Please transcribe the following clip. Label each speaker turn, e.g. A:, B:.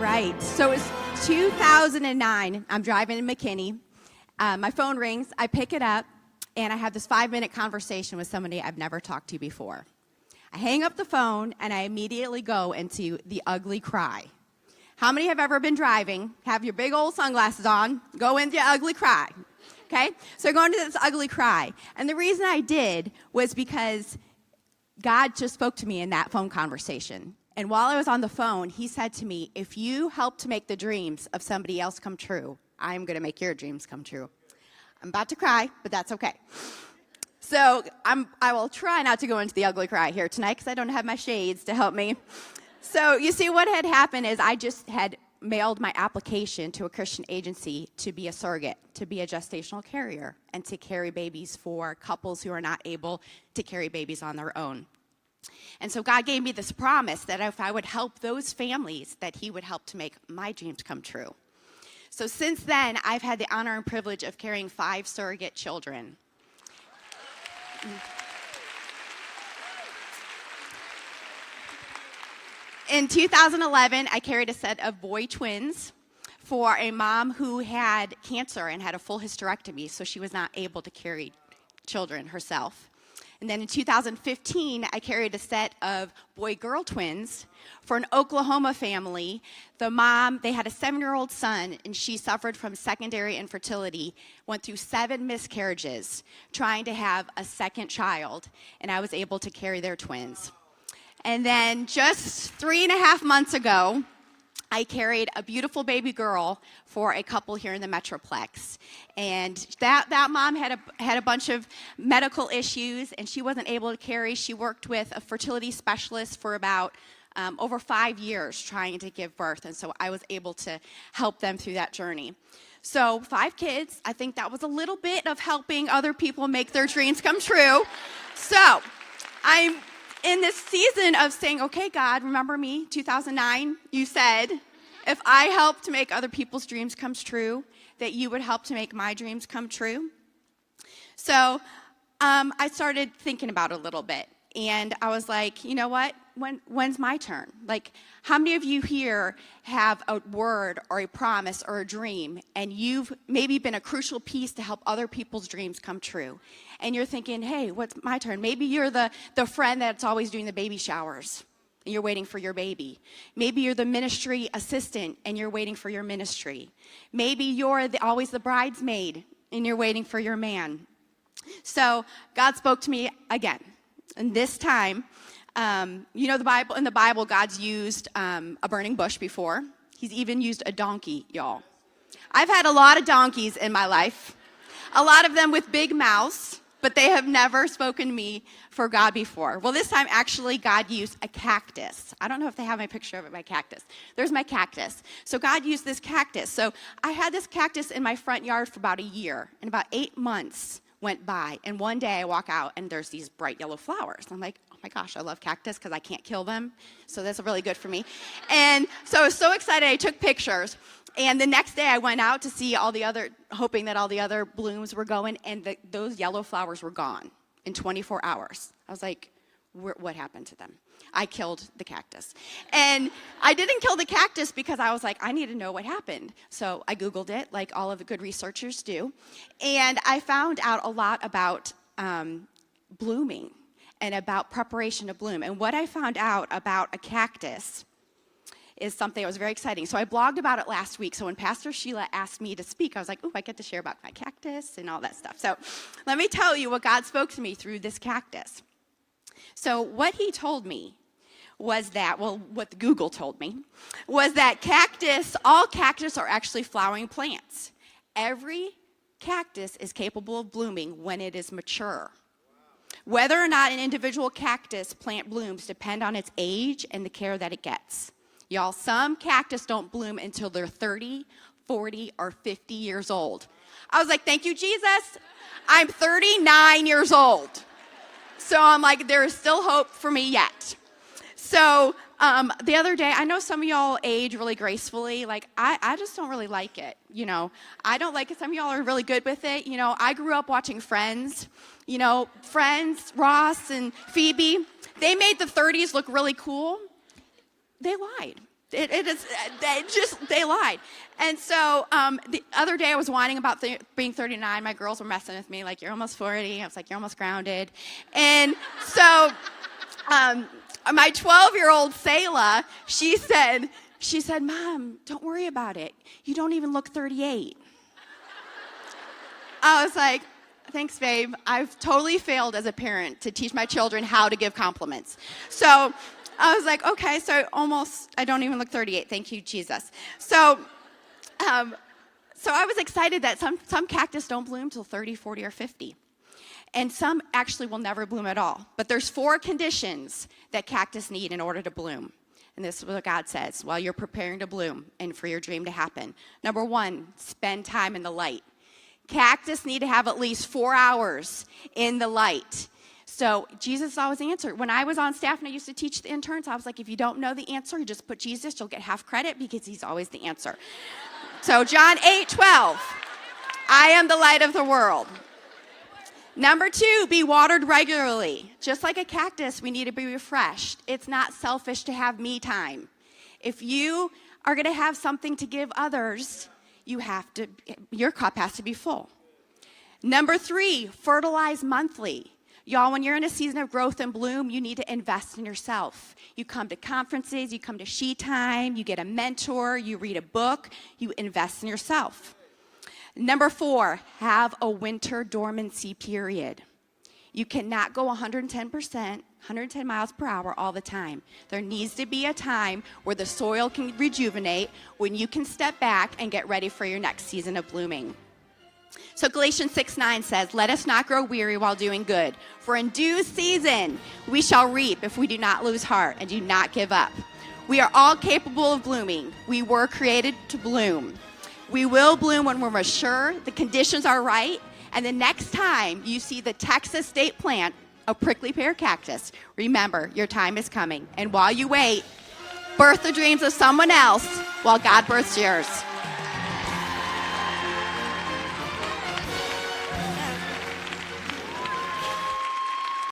A: right. So it's 2009. I'm driving in McKinney. My phone rings. I pick it up, and I have this 5-minute conversation with somebody I've never talked to before. I hang up the phone, and I immediately go into the ugly cry. How many have ever been driving, have your big old sunglasses on, go into the ugly cry? Okay? So I go into this ugly cry. And the reason I did was because God just spoke to me in that phone conversation. And while I was on the phone, he said to me, if you help to make the dreams of somebody else come true, I'm going to make your dreams come true. I'm about to cry, but that's okay. So I will try not to go into the ugly cry here tonight because I don't have my shades to help me. So you see, what had happened is I just had mailed my application to a Christian agency to be a surrogate, to be a gestational carrier, and to carry babies for couples who are not able to carry babies on their own. And so God gave me this promise that if I would help those families, that he would help to make my dreams come true. So since then, I've had the honor and privilege of carrying 5 surrogate children. In 2011, I carried a set of boy twins for a mom who had cancer and had a full hysterectomy, so she was not able to carry children herself. And then in 2015, I carried a set of boy-girl twins for an Oklahoma family. The mom, they had a 7-year-old son, and she suffered from secondary infertility, went through 7 miscarriages, trying to have a second child, and I was able to carry their twins. And then just 3.5 months ago, I carried a beautiful baby girl for a couple here in the Metroplex. And that mom had a bunch of medical issues, and she wasn't able to carry. She worked with a fertility specialist for about over 5 years trying to give birth, and so I was able to help them through that journey. So 5 kids, I think that was a little bit of helping other people make their dreams come true. So I'm in this season of saying, okay, God, remember me, 2009, you said, if I help to make other people's dreams come true, that you would help to make my dreams come true. So I started thinking about it a little bit, and I was like, you know what, when's my turn? Like, how many of you here have a word or a promise or a dream, and you've maybe been a crucial piece to help other people's dreams come true? And you're thinking, hey, what's my turn? Maybe you're the friend that's always doing the baby showers, and you're waiting for your baby. Maybe you're the ministry assistant, and you're waiting for your ministry. Maybe you're always the bridesmaid, and you're waiting for your man. So God spoke to me again, and this time, you know, in the Bible, God's used a burning bush before. He's even used a donkey, y'all. I've had a lot of donkeys in my life, a lot of them with big mouths, but they have never spoken to me for God before. Well, this time, actually, God used a cactus. I don't know if they have my picture of it, my cactus. There's my cactus. So God used this cactus. So I had this cactus in my front yard for about a year, and about 8 months went by, and one day I walk out, and there's these bright yellow flowers. I'm like, oh my gosh, I love cactus because I can't kill them, so that's really good for me. And so I was so excited, I took pictures. And the next day I went out to see hoping that all the other blooms were going, and those yellow flowers were gone in 24 hours. I was like, what happened to them? I killed the cactus. And I didn't kill the cactus because I was like, I need to know what happened. So I Googled it, like all of the good researchers do. And I found out a lot about blooming and about preparation to bloom. And what I found out about a cactus is something that was very exciting. So I blogged about it last week. So when Pastor Sheila asked me to speak, I was like, oh, I get to share about my cactus and all that stuff. So let me tell you what God spoke to me through this cactus. So what he told me was that, what Google told me, was that all cactus are actually flowering plants. Every cactus is capable of blooming when it is mature. Whether or not an individual cactus plant blooms depend on its age and the care that it gets. Y'all, some cactus don't bloom until they're 30, 40, or 50 years old. I was like, thank you, Jesus. I'm 39 years old. So I'm like, there is still hope for me yet. So the other day, I know some of y'all age really gracefully. Like, I just don't really like it, you know. I don't like it. Some of y'all are really good with it. You know, I grew up watching Friends. You know, Friends, Ross and Phoebe, they made the 30s look really cool. They lied. They lied. And so the other day I was whining about being 39. My girls were messing with me, like, you're almost 40. I was like, you're almost grounded. And so my 12-year-old Selah, she said, Mom, don't worry about it. You don't even look 38. I was like, thanks, babe. I've totally failed as a parent to teach my children how to give compliments. So I was like, okay, so I don't even look 38. Thank you, Jesus. So I was excited that some cactus don't bloom till 30, 40, or 50. And some actually will never bloom at all. But there's 4 conditions that cactus need in order to bloom. And this is what God says while you're preparing to bloom and for your dream to happen. Number 1, spend time in the light. Cactus need to have at least 4 hours in the light. So Jesus always answered. When I was on staff and I used to teach the interns, I was like, if you don't know the answer, you just put Jesus, you'll get half credit because he's always the answer. So John 8:12, I am the light of the world. Number 2, be watered regularly. Just like a cactus, we need to be refreshed. It's not selfish to have me time. If you are going to have something to give others, your cup has to be full. Number 3, fertilize monthly. Y'all, when you're in a season of growth and bloom, you need to invest in yourself. You come to conferences, you come to She Time, you get a mentor, you read a book, you invest in yourself. Number 4, have a winter dormancy period. You cannot go 110 miles per hour all the time. There needs to be a time where the soil can rejuvenate, when you can step back and get ready for your next season of blooming. So Galatians 6:9 says, let us not grow weary while doing good, for in due season we shall reap if we do not lose heart and do not give up. We are all capable of blooming. We were created to bloom. We will bloom when we're mature, the conditions are right, and the next time you see the Texas state plant a prickly pear cactus, remember, your time is coming. And while you wait, birth the dreams of someone else while God births yours.